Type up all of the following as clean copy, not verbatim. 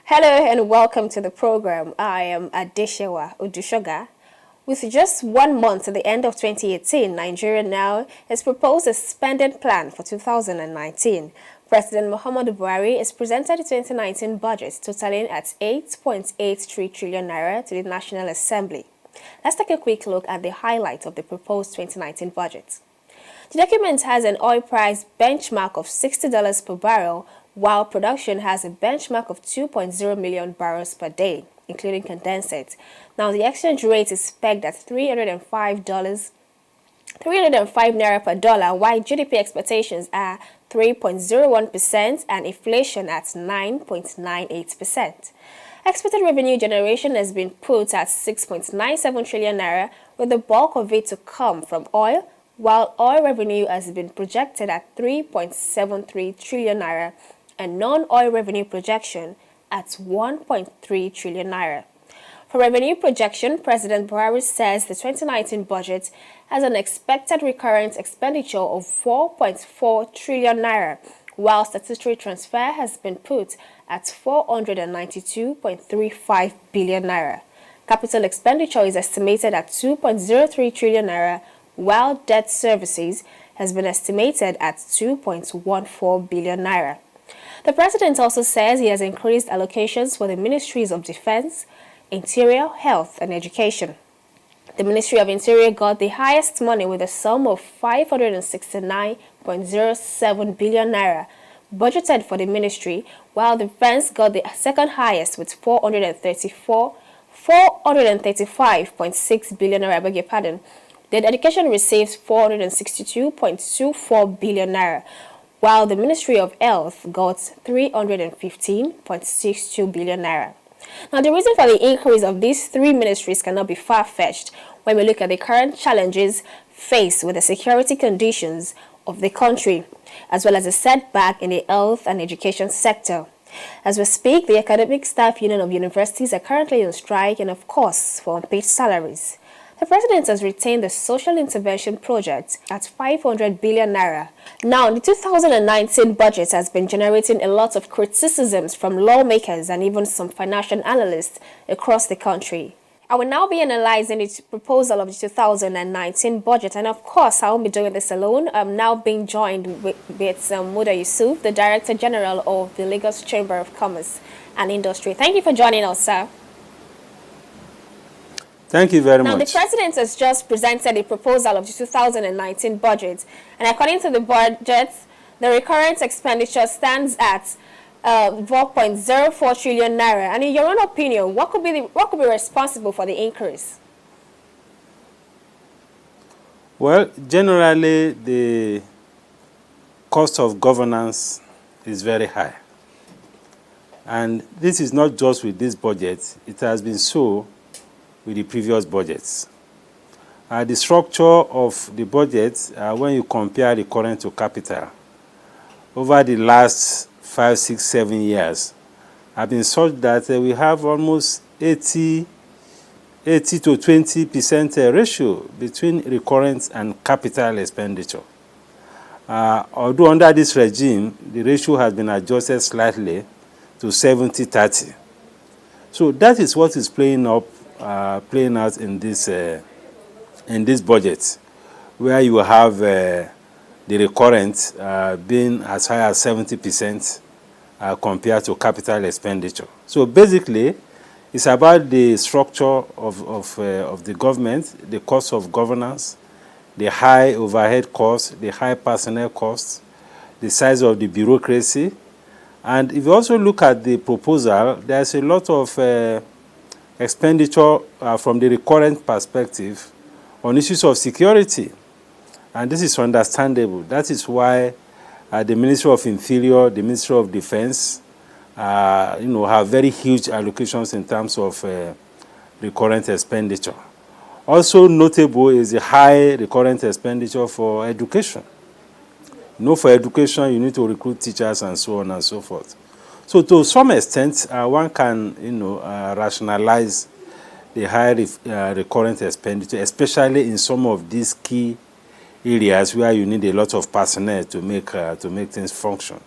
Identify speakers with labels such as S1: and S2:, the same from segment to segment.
S1: Hello and welcome to the program. I am Adeshewa Odushoga. With just 1 month at the end of 2018, Nigeria now has proposed a spending plan for 2019. President Muhammadu Buhari has presented the 2019 budget totaling at 8.83 trillion naira to the National Assembly. Let's take a quick look at the highlights of the proposed 2019 budget. The document has an oil price benchmark of $60 per barrel, while production has a benchmark of 2.0 million barrels per day, including condensate. Now, the exchange rate is pegged at $305 naira per dollar, while GDP expectations are 3.01% and inflation at 9.98%. Expected revenue generation has been put at 6.97 trillion naira, with the bulk of it to come from oil, while oil revenue has been projected at 3.73 trillion naira and non-oil revenue projection at 1.3 trillion naira. For revenue projection, President Buhari says the 2019 budget has an expected recurrent expenditure of 4.4 trillion naira, while statutory transfer has been put at 492.35 billion naira. Capital expenditure is estimated at 2.03 trillion naira, while debt services has been estimated at 2.14 billion naira. The president also says he has increased allocations for the ministries of Defense, Interior, Health, and Education. The Ministry of Interior got the highest money with a sum of 569.07 billion naira budgeted for the ministry, while Defense got the second highest with 435.6 billion naira. I beg your pardon. The education receives 462.24 billion naira, while the Ministry of Health got 315.62 billion naira. Now, the reason for the increase of these three ministries cannot be far-fetched when we look at the current challenges faced with the security conditions of the country, as well as a setback in the health and education sector. As we speak, the Academic Staff Union of Universities are currently on strike and, of course, for unpaid salaries. The president has retained the social intervention project at 500 billion naira. Now, the 2019 budget has been generating a lot of criticisms from lawmakers and even some financial analysts across the country. I will now be analyzing the proposal of the 2019 budget, and of course, I won't be doing this alone. I'm now being joined with Muda Yusuf, the Director General of the Lagos Chamber of Commerce and Industry. Thank you for joining us, sir.
S2: Thank you very much.
S1: Now, the president has just presented a proposal of the 2019 budget, and according to the budget, the recurrent expenditure stands at 4.04 trillion naira. And in your own opinion, what could be responsible for the increase?
S2: Well, generally, the cost of governance is very high. And this is not just with this budget. It has been so with the previous budgets. The structure of the budget, when you compare the current to capital, over the last 5, 6, 7 years, have been such that we have almost 80 to 20% ratio between recurrent and capital expenditure. Although under this regime, the ratio has been adjusted slightly to 70-30. So that is what is playing out in this budget, where you have the recurrent being as high as 70% compared to capital expenditure. So basically, it's about the structure of the government, the cost of governance, the high overhead costs, the high personnel costs, the size of the bureaucracy. And if you also look at the proposal, there's a lot of expenditure from the recurrent perspective on issues of security. And this is understandable. That is why the Ministry of Interior, the Ministry of Defense, have very huge allocations in terms of recurrent expenditure. Also notable is the high recurrent expenditure for education. For education, you need to recruit teachers and so on and so forth. So to some extent, one can, rationalize the high recurrent expenditure, especially in some of these key areas where you need a lot of personnel to make things function.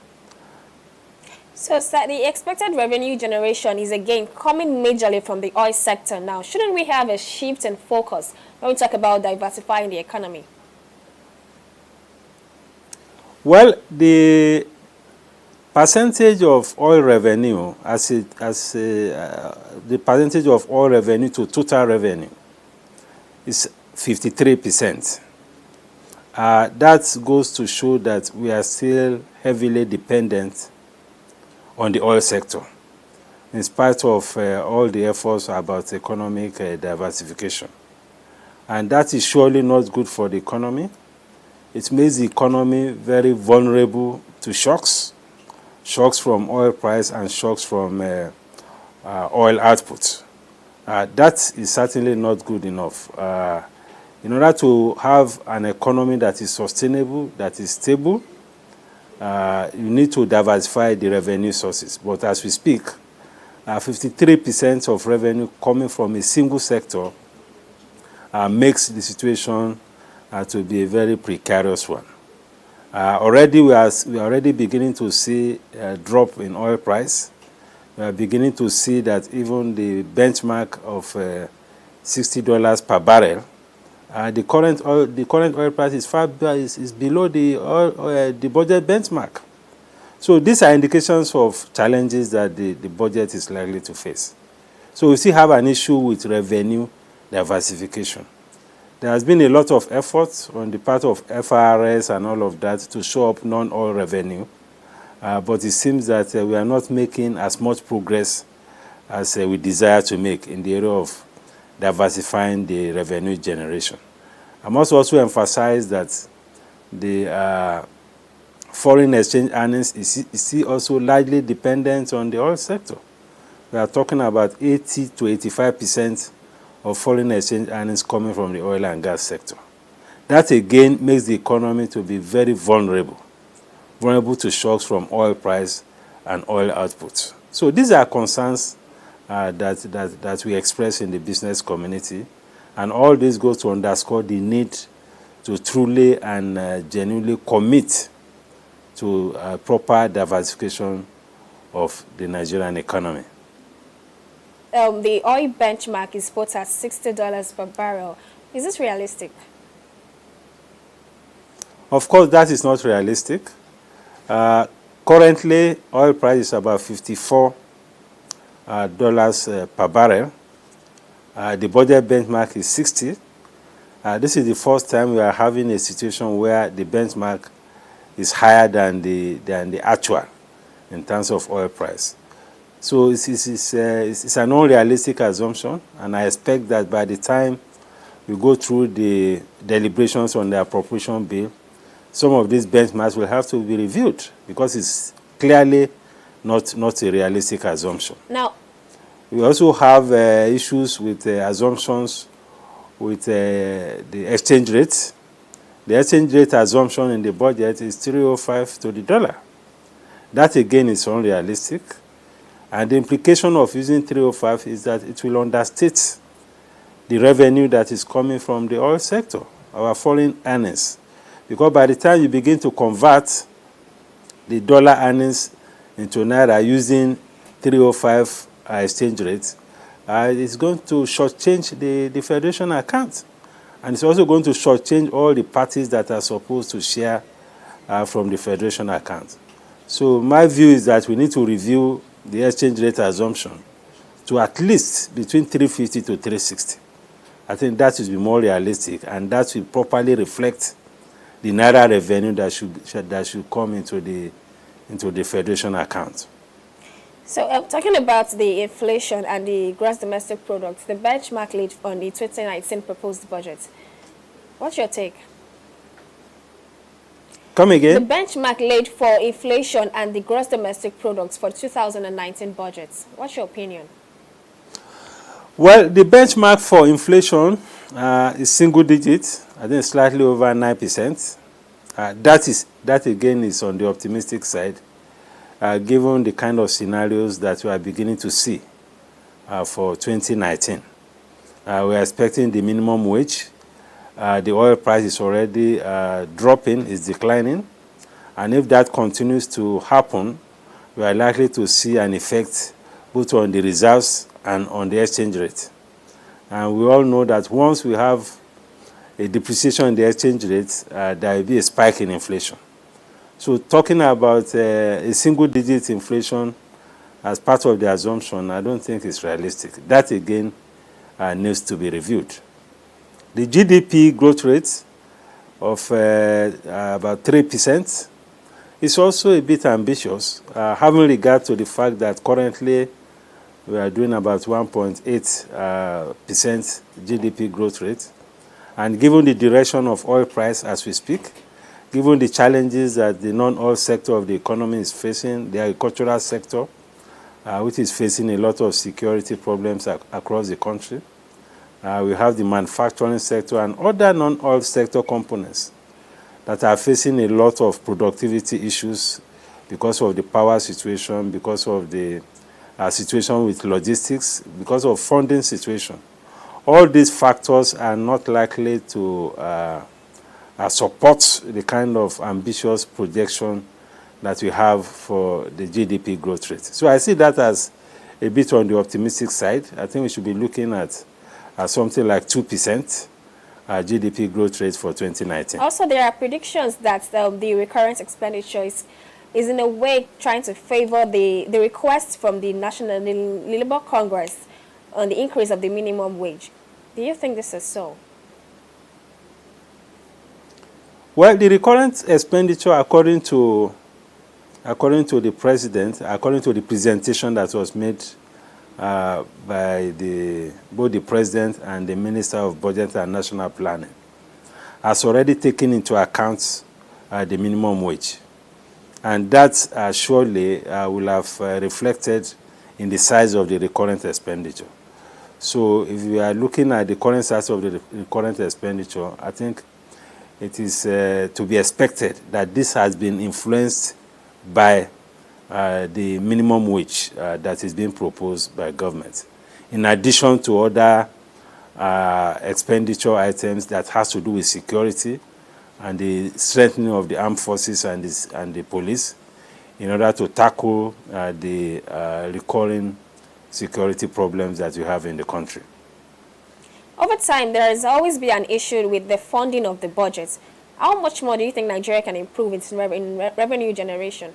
S1: So, sir, the expected revenue generation is again coming majorly from the oil sector now. Shouldn't we have a shift in focus when we talk about diversifying the economy?
S2: Well, the percentage of oil revenue the percentage of oil revenue to total revenue is 53%. That goes to show that we are still heavily dependent on the oil sector, in spite of all the efforts about economic diversification. And that is surely not good for the economy. It makes the economy very vulnerable to shocks from oil price and shocks from oil output. That is certainly not good enough. In order to have an economy that is sustainable, that is stable, you need to diversify the revenue sources. But as we speak, 53% of revenue coming from a single sector makes the situation to be a very precarious one. Already we are already beginning to see a drop in oil price. We are beginning to see that even the benchmark of $60 per barrel, the current oil price is below the budget benchmark. So these are indications of challenges that the budget is likely to face. So we still have an issue with revenue diversification. There has been a lot of effort on the part of FRS and all of that to show up non-oil revenue, but it seems that we are not making as much progress as we desire to make in the area of diversifying the revenue generation. I must also emphasize that the foreign exchange earnings is still also largely dependent on the oil sector. We are talking about 80 to 85% of foreign exchange earnings coming from the oil and gas sector. That again makes the economy to be very vulnerable to shocks from oil price and oil output. So these are concerns that we express in the business community, and all this goes to underscore the need to truly and genuinely commit to proper diversification of the Nigerian economy.
S1: The oil benchmark is put at $60 per barrel. Is this realistic?
S2: Of course, that is not realistic. Currently, oil price is about $54 per barrel. The budget benchmark is 60. This is the first time we are having a situation where the benchmark is higher than the actual in terms of oil price. So it's an unrealistic assumption, and I expect that by the time we go through the deliberations on the appropriation bill, some of these benchmarks will have to be reviewed because it's clearly not a realistic assumption.
S1: Now,
S2: we also have issues with assumptions with the exchange rate. The exchange rate assumption in the budget is 305 to the dollar. That again is unrealistic. And the implication of using 305 is that it will understate the revenue that is coming from the oil sector, our foreign earnings. Because by the time you begin to convert the dollar earnings into naira using 305 exchange rate, it's going to shortchange the federation account. And it's also going to shortchange all the parties that are supposed to share from the federation account. So my view is that we need to review the exchange rate assumption to at least between 350 to 360. I think that will be more realistic, and that will properly reflect the naira revenue that should come into the federation account.
S1: So talking about the inflation and the gross domestic product, the benchmark rate on the 2019 proposed budget, What's your take?
S2: Come
S1: The
S2: again?
S1: benchmark laid for inflation and the gross domestic products for 2019 budgets. What's your opinion?
S2: Well, the benchmark for inflation is single digit. I think slightly over 9%. That again is on the optimistic side, given the kind of scenarios that we are beginning to see for 2019. We are expecting the minimum wage. The oil price is already dropping, is declining. And if that continues to happen, we are likely to see an effect both on the reserves and on the exchange rate. And we all know that once we have a depreciation in the exchange rate, there will be a spike in inflation. So talking about a single-digit inflation as part of the assumption, I don't think it's realistic. That, again, needs to be reviewed. The GDP growth rate of about 3% is also a bit ambitious, having regard to the fact that currently we are doing about 1.8% GDP growth rate. And given the direction of oil price as we speak, given the challenges that the non-oil sector of the economy is facing, the agricultural sector, which is facing a lot of security problems across the country, we have the manufacturing sector and other non-oil sector components that are facing a lot of productivity issues because of the power situation, because of the situation with logistics, because of funding situation. All these factors are not likely to support the kind of ambitious projection that we have for the GDP growth rate. So I see that as a bit on the optimistic side. I think we should be looking at something like 2% GDP growth rate for 2019.
S1: Also, there are predictions that the recurrent expenditure is in a way trying to favor the request from the National Labour Congress on the increase of the minimum wage. Do you think this is so?
S2: Well, the recurrent expenditure, according to the president, according to the presentation that was made by both the president and the Minister of Budget and National Planning, has already taken into account the minimum wage. And that surely will have reflected in the size of the recurrent expenditure. So if we are looking at the current size of the recurrent expenditure, I think it is to be expected that this has been influenced by the minimum wage that is being proposed by government, in addition to other expenditure items that has to do with security and the strengthening of the armed forces and the police in order to tackle the recurring security problems that we have in the country.
S1: Over time, there has always been an issue with the funding of the budget. How much more do you think Nigeria can improve its revenue generation?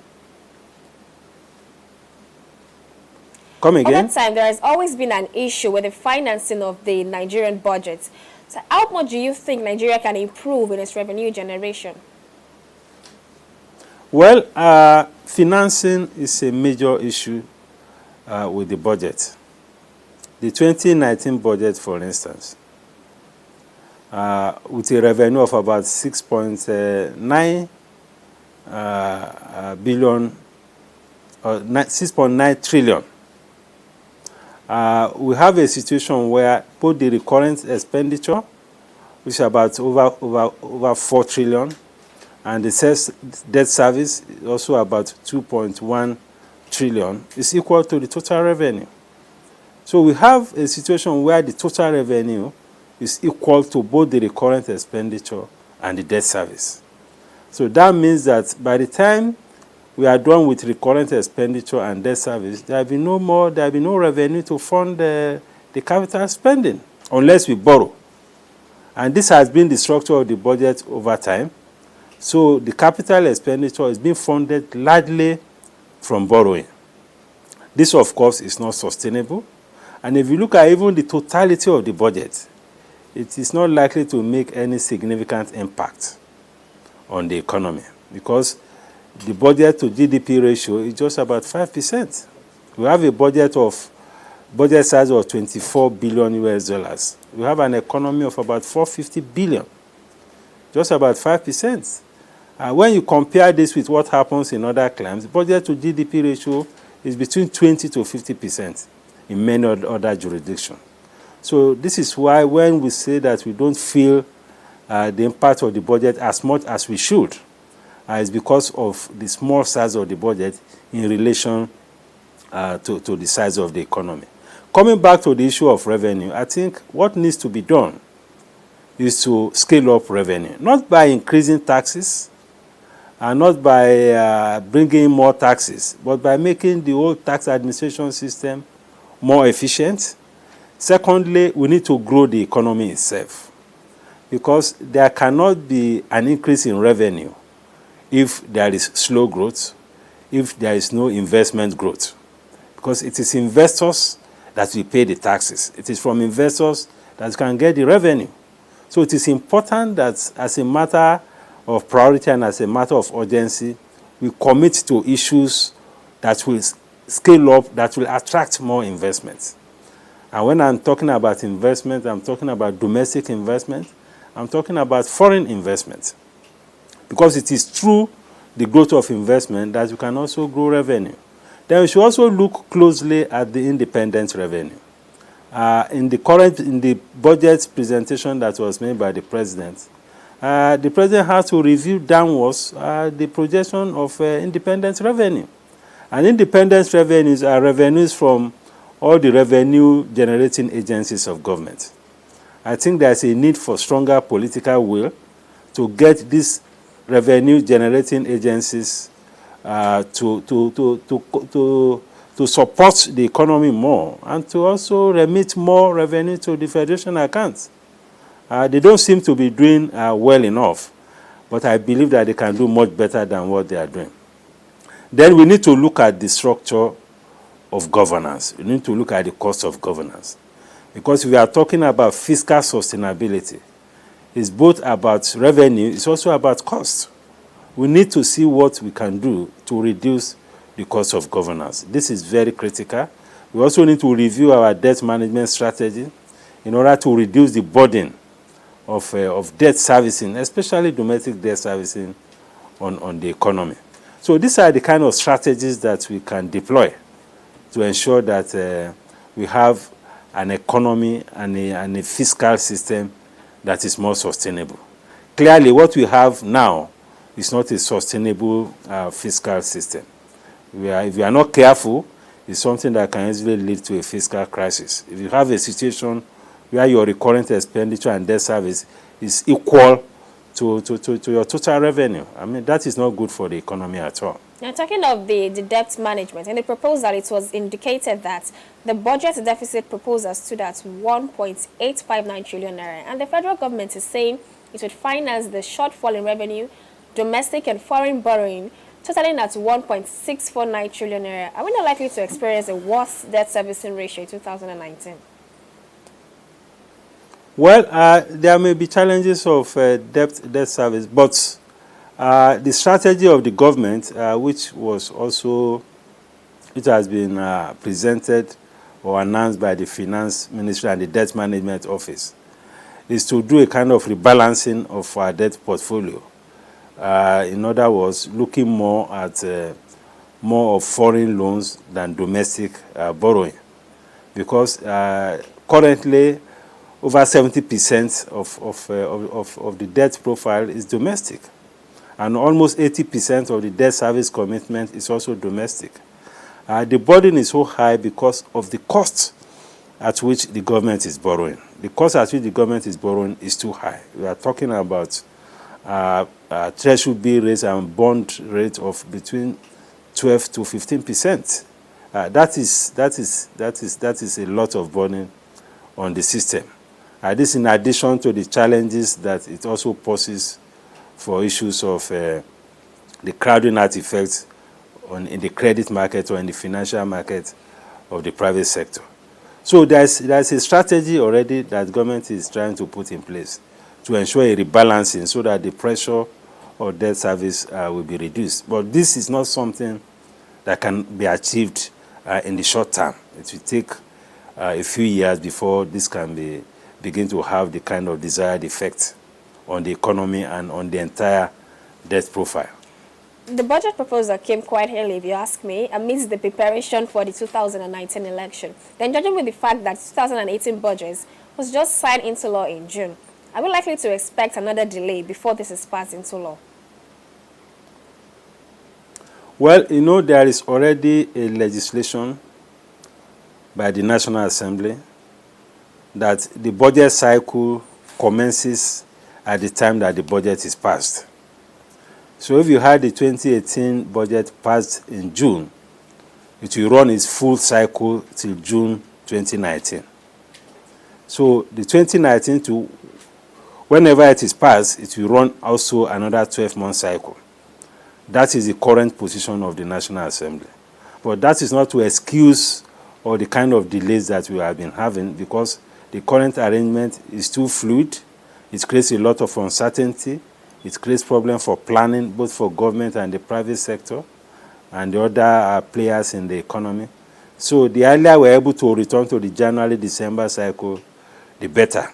S2: Come again?
S1: Over time, there has always been an issue with the financing of the Nigerian budget. So how much do you think Nigeria can improve in its revenue generation?
S2: Well, financing is a major issue with the budget. The 2019 budget, for instance, with a revenue of about 6.9 billion, or 6.9 trillion, we have a situation where both the recurrent expenditure, which is about over 4 trillion, and the debt service is also about 2.1 trillion, is equal to the total revenue. So we have a situation where the total revenue is equal to both the recurrent expenditure and the debt service. So that means that by the time we are done with recurrent expenditure and debt service, there will be no revenue to fund the capital spending unless we borrow. And this has been the structure of the budget over time. So the capital expenditure is being funded largely from borrowing. This, of course, is not sustainable. And if you look at even the totality of the budget, it is not likely to make any significant impact on the economy because the budget to GDP ratio is just about 5%. We have a budget size of $24 billion US. We have an economy of about 450 billion. just about 5%. When you compare this with what happens in other climes, budget to GDP ratio is between 20 to 50% in many other jurisdictions. So this is why when we say that we don't feel the impact of the budget as much as we should, it's because of the small size of the budget in relation to the size of the economy. Coming back to the issue of revenue, I think what needs to be done is to scale up revenue, not by increasing taxes, and not by bringing more taxes, but by making the whole tax administration system more efficient. Secondly, we need to grow the economy itself, because there cannot be an increase in revenue if there is slow growth, if there is no investment growth, because it is investors that will pay the taxes. It is from investors that you can get the revenue. So it is important that as a matter of priority and as a matter of urgency, we commit to issues that will scale up, that will attract more investment. And when I'm talking about investment, I'm talking about domestic investment, I'm talking about foreign investment. Because it is through the growth of investment that you can also grow revenue. Then we should also look closely at the independent revenue. In the budget presentation that was made by the president has to review downwards the projection of independent revenue. And independent revenues are revenues from all the revenue generating agencies of government. I think there's a need for stronger political will to get these revenue generating agencies to support the economy more, and to also remit more revenue to the federation accounts. They don't seem to be doing well enough, but I believe that they can do much better than what they are doing. Then we need to look at the structure of governance. We need to look at the cost of governance. Because if we are talking about fiscal sustainability, it's both about revenue, it's also about cost. We need to see what we can do to reduce the cost of governance. This is very critical. We also need to review our debt management strategy in order to reduce the burden of debt servicing, especially domestic debt servicing on the economy. So these are the kind of strategies that we can deploy to ensure that we have an economy and a fiscal system that is more sustainable. Clearly, what we have now is not a sustainable fiscal system. If we are not careful, it's something that can easily lead to a fiscal crisis. If you have a situation where your recurrent expenditure and debt service is equal to your total revenue, I mean, that is not good for the economy at all.
S1: Now, talking of the debt management, in the proposal, it was indicated that the budget deficit proposal stood at 1.859 trillion naira, and the federal government is saying it would finance the shortfall in revenue, domestic and foreign borrowing, totaling at 1.649 trillion naira. Are we not likely to experience a worse debt servicing ratio in 2019?
S2: Well, there may be challenges of debt service, but the strategy of the government, which has been presented or announced by the Finance Ministry and the Debt Management Office, is to do a kind of rebalancing of our debt portfolio. In other words, looking more at more of foreign loans than domestic borrowing, because currently over 70% of the debt profile is domestic, and almost 80% of the debt service commitment is also domestic. The burden is so high because of the cost at which the government is borrowing. The cost at which the government is borrowing is too high. We are talking about treasury bill rates and bond rate of between 12 to 15%. That is a lot of burden on the system. This in addition to the challenges that it also poses for issues of the crowding out effects in the credit market or in the financial market of the private sector. So there's a strategy already that government is trying to put in place to ensure a rebalancing so that the pressure of debt service will be reduced. But this is not something that can be achieved in the short term. It will take a few years before this can begin to have the kind of desired effect on the economy and on the entire debt profile.
S1: The budget proposal came quite early, if you ask me, amidst the preparation for the 2019 election. Then, judging with the fact that 2018 budget was just signed into law in June, are we likely to expect another delay before this is passed into law?
S2: Well, you know, there is already a legislation by the National Assembly that the budget cycle commences at the time that the budget is passed. So if you had the 2018 budget passed in June, it will run its full cycle till June 2019. So the 2019 to whenever it is passed, it will run also another 12-month cycle. That is the current position of the National Assembly. But that is not to excuse all the kind of delays that we have been having, because the current arrangement is too fluid. It creates a lot of uncertainty. It creates problems for planning, both for government and the private sector and the other players in the economy. So the earlier we're able to return to the January-December cycle, the better.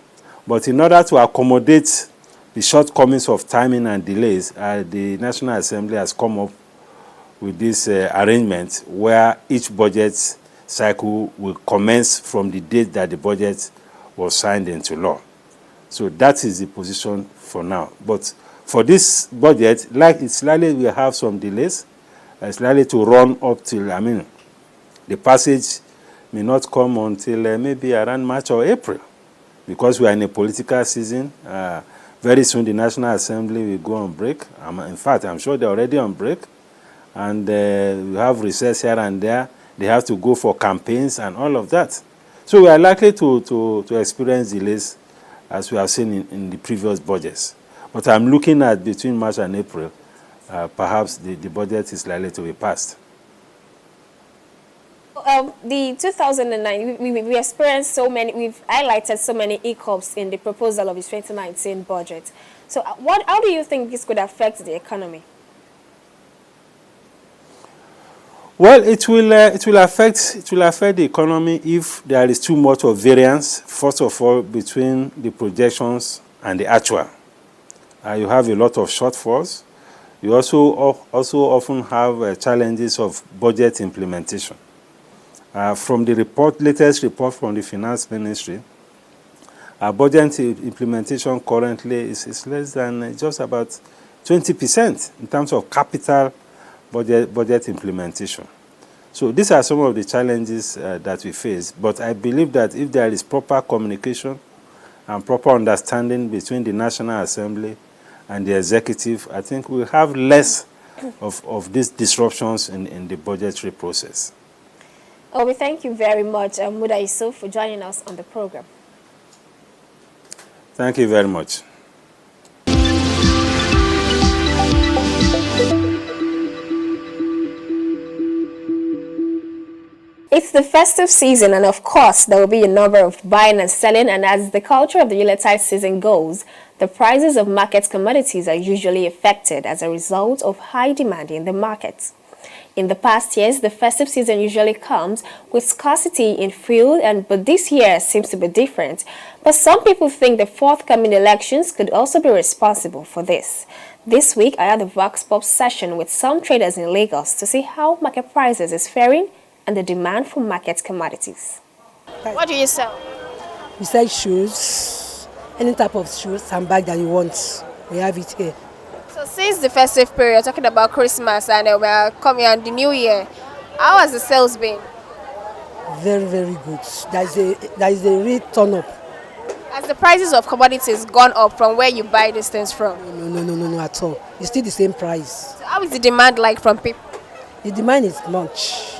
S2: But in order to accommodate the shortcomings of timing and delays, the National Assembly has come up with this arrangement where each budget cycle will commence from the date that the budget was signed into law. So that is the position for now. But for this budget, like it's likely we have some delays. It's likely to run up till, the passage may not come until maybe around March or April, because we are in a political season. Very soon the National Assembly will go on break. In fact, I'm sure they're already on break. And we have recess here and there. They have to go for campaigns and all of that. So we are likely to experience delays, as we have seen in the previous budgets. But I'm looking at between March and April, perhaps the budget is likely to be passed.
S1: The 2009, we experienced so many, we've highlighted so many hiccups in the proposal of the 2019 budget. So how do you think this could affect the economy?
S2: Well, it will affect the economy if there is too much of variance, first of all, between the projections and the actual. You have a lot of shortfalls. You also often have challenges of budget implementation. From the latest report from the Finance Ministry, budget implementation currently is less than just about 20% in terms of capital budget implementation. So these are some of the challenges that we face. But I believe that if there is proper communication and proper understanding between the National Assembly and the executive, I think we'll have less of these disruptions in the budgetary process.
S1: Oh, we thank you very much, Muda Yusuf, for joining us on the program.
S2: Thank you very much.
S1: It's the festive season, and of course, there will be a number of buying and selling, and as the culture of the Yuletide season goes, the prices of market commodities are usually affected as a result of high demand in the markets. In the past years, the festive season usually comes with scarcity in fuel, but this year seems to be different. But some people think the forthcoming elections could also be responsible for this. This week, I had a Vox Pop session with some traders in Lagos to see how market prices is faring and the demand for market commodities. What do you sell?
S3: We sell shoes, any type of shoes and bag that you want. We have it here.
S1: So since the festive period, talking about Christmas and we are coming on the New Year, how has the sales been?
S3: Very, very good. There is a real turn up.
S1: Has the prices of commodities gone up from where you buy these things from?
S3: No, at all. It's still the same price.
S1: So how is the demand like from people?
S3: The demand is much.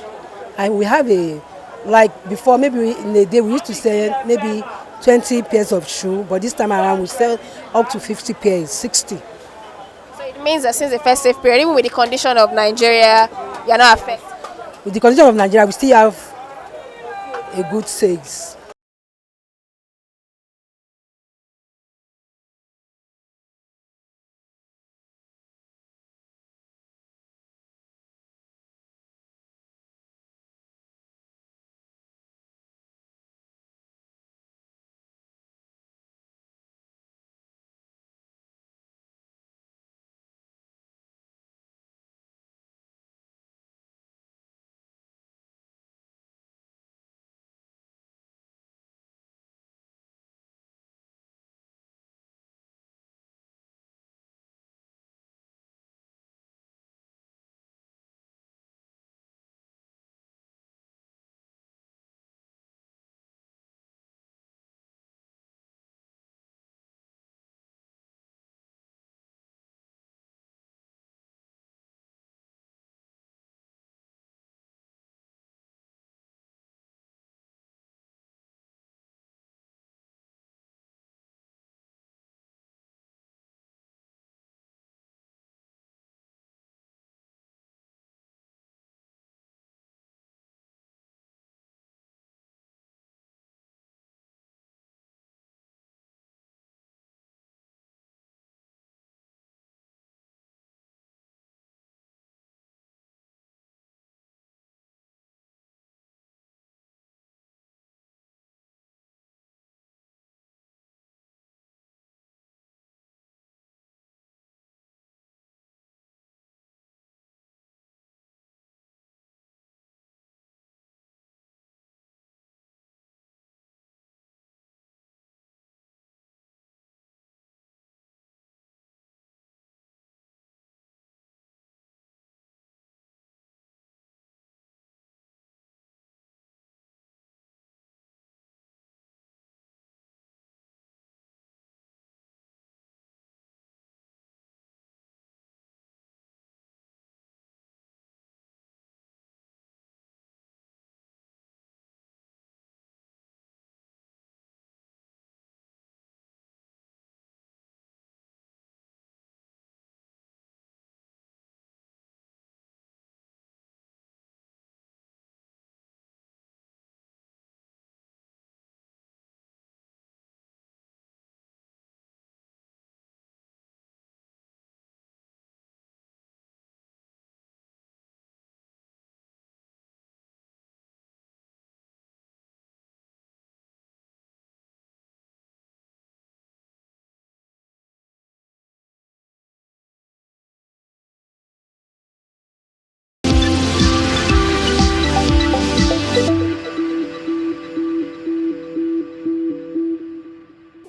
S3: And we have like before, maybe in a day we used to sell maybe 20 pairs of shoe, but this time around we sell up to 50 pairs, 60.
S1: So it means that since the festive period, even with the condition of Nigeria, you are not affected?
S3: With the condition of Nigeria, we still have a good sales.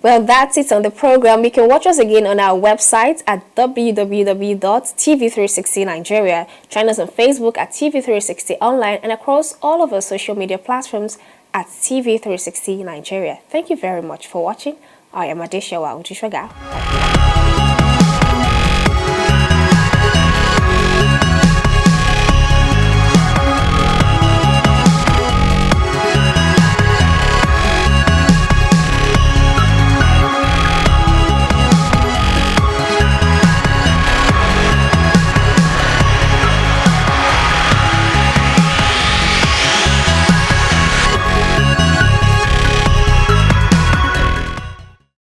S1: Well, that's it on the program. You can watch us again on our website at www.tv360 Nigeria. Join us on Facebook at TV360 Online and across all of our social media platforms at TV360 Nigeria. Thank you very much for watching. I am Adeshawa Ujiswaga.